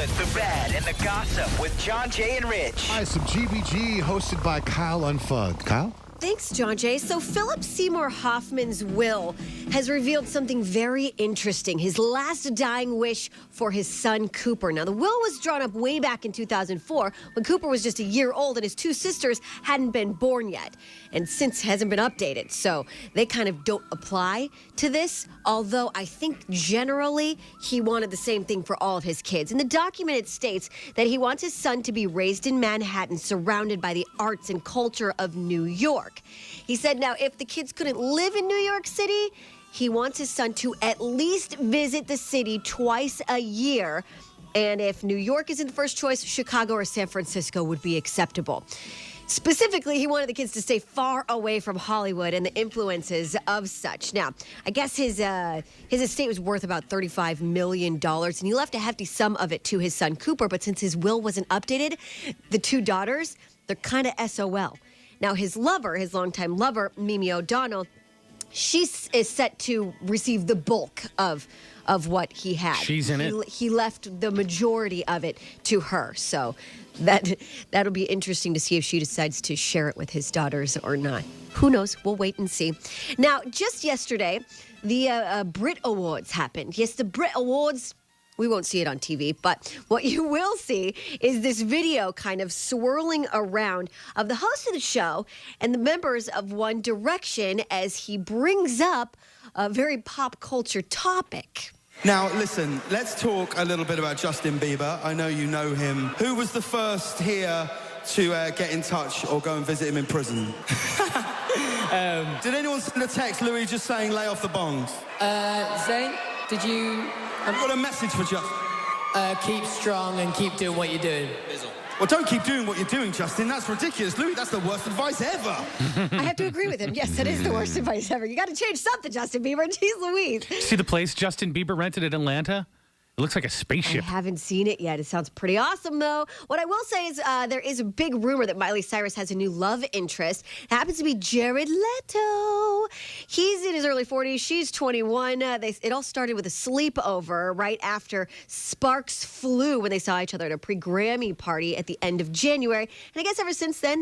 good, the bad, and the gossip with John, Jay, and Rich. Hi, some GBG hosted by Kyle Unfugged. Kyle? Thanks, John Jay. So Philip Seymour Hoffman's will has revealed something very interesting. His last dying wish for his son, Cooper. Now, the will was drawn up way back in 2004 when Cooper was just a year old and his two sisters hadn't been born yet. And since hasn't been updated. So they kind of don't apply to this. Although I think generally he wanted the same thing for all of his kids. In the document, it states that he wants his son to be raised in Manhattan, surrounded by the arts and culture of New York. He said now if the kids couldn't live in New York City, he wants his son to at least visit the city twice a year. And if New York isn't the first choice, Chicago or San Francisco would be acceptable. Specifically, he wanted the kids to stay far away from Hollywood and the influences of such. Now, I guess his estate was worth about $35 million, and he left a hefty sum of it to his son Cooper. But since his will wasn't updated, the two daughters, they're kind of SOL. Now, his lover, his longtime lover, Mimi O'Donnell, she is set to receive the bulk of what he had. She's in it. He left the majority of it to her. So that'll be interesting to see if she decides to share it with his daughters or not. Who knows? We'll wait and see. Now, just yesterday, the Brit Awards happened. Yes, the Brit Awards. We won't see it on TV, but what you will see is this video kind of swirling around of the host of the show and the members of One Direction as he brings up a very pop culture topic. Now, listen, let's talk a little bit about Justin Bieber. I know you know him. Who was the first here to get in touch or go and visit him in prison? Did anyone send a text, Louis, just saying lay off the bongs? Zane, did you... I've got a message for Justin. Keep strong and keep doing what you're doing. Well, don't keep doing what you're doing, Justin. That's ridiculous. Louis, that's the worst advice ever. I have to agree with him. Yes, that is the worst advice ever. You got to change something, Justin Bieber. Jeez Louise. See the place Justin Bieber rented in Atlanta? It looks like a spaceship. I haven't seen it yet. It sounds pretty awesome, though. What I will say is there is a big rumor that Miley Cyrus has a new love interest. It happens to be Jared Leto. He's in his early 40s. She's 21. It all started with a sleepover right after sparks flew when they saw each other at a pre-Grammy party at the end of January. And I guess ever since then,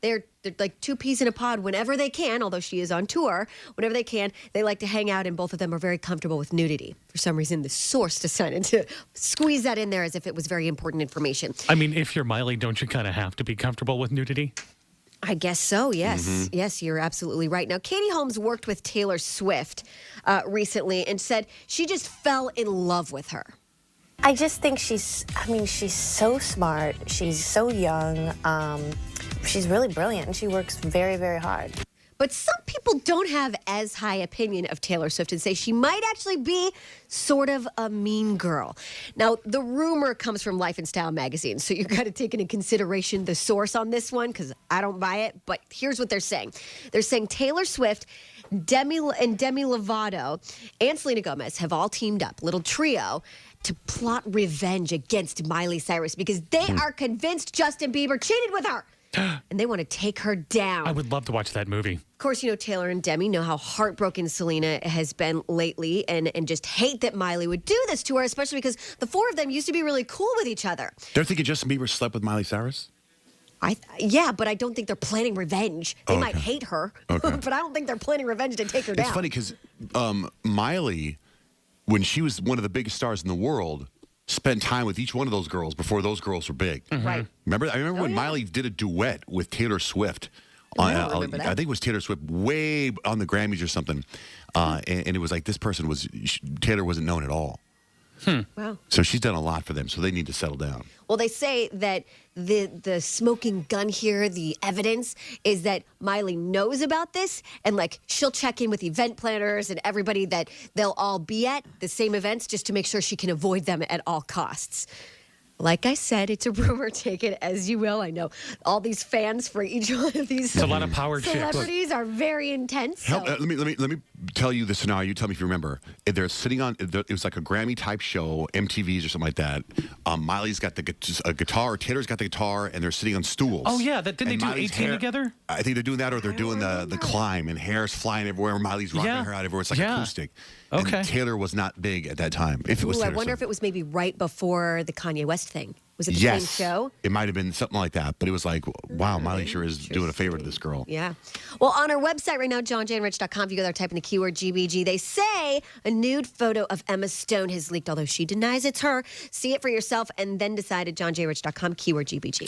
they're like two peas in a pod whenever they can, although she is on tour. Whenever they can, they like to hang out, and both of them are very comfortable with nudity. For some reason, the source decided to squeeze that in there as if it was very important information. I mean, if you're Miley, don't you kind of have to be comfortable with nudity? I guess so, yes. Mm-hmm. Yes, you're absolutely right. Now, Katie Holmes worked with Taylor Swift recently and said she just fell in love with her. I just think she's so smart. She's so young. She's really brilliant, and she works very, very hard. But some people don't have as high opinion of Taylor Swift and say she might actually be sort of a mean girl. Now, the rumor comes from Life and Style magazine, so you've got to take into consideration the source on this one because I don't buy it. But here's what they're saying. They're saying Taylor Swift, Demi Lovato, and Selena Gomez have all teamed up, little trio, to plot revenge against Miley Cyrus because they are convinced Justin Bieber cheated with her. And they want to take her down. I would love to watch that movie. Of course, you know, Taylor and Demi know how heartbroken Selena has been lately and just hate that Miley would do this to her, especially because the four of them used to be really cool with each other. They're thinking Justin Bieber slept with Miley Cyrus? Yeah, but I don't think they're planning revenge. They might hate her, but I don't think they're planning revenge to take her down. It's funny because Miley, when she was one of the biggest stars in the world, spent time with each one of those girls before those girls were big. Mm-hmm. Right. I remember when Miley did a duet with Taylor Swift. I remember that. I think it was Taylor Swift way on the Grammys or something. And it was like this person Taylor wasn't known at all. Wow. So she's done a lot for them, so they need to settle down. Well, they say that the smoking gun here, the evidence, is that Miley knows about this, and like she'll check in with event planners and everybody that they'll all be at the same events just to make sure she can avoid them at all costs. Like I said, it's a rumor. Take it as you will. I know all these fans for each one of these it's a lot of power celebrities are very intense. Let me tell you the scenario. You tell me if you remember. They're sitting on. It was like a Grammy type show, MTV's or something like that. Miley's got a guitar. Taylor's got the guitar, and they're sitting on stools. Oh yeah, didn't they do Miley's 18 hair, together? I think they're doing that, or they're doing the climb, and hair's flying everywhere. Miley's rocking her out everywhere. It's like acoustic. Okay. And Taylor was not big at that time. If it was, I Taylor wonder Swift. if it was maybe right before the Kanye West thing. Was it the same show? It might have been something like that, but it was like, wow, Miley sure is doing a favor to this girl. Yeah. Well, on our website right now, johnjandrich.com, if you go there, type in the keyword GBG, they say a nude photo of Emma Stone has leaked, although she denies it's her. See it for yourself and then decide at johnjrich.com, keyword GBG.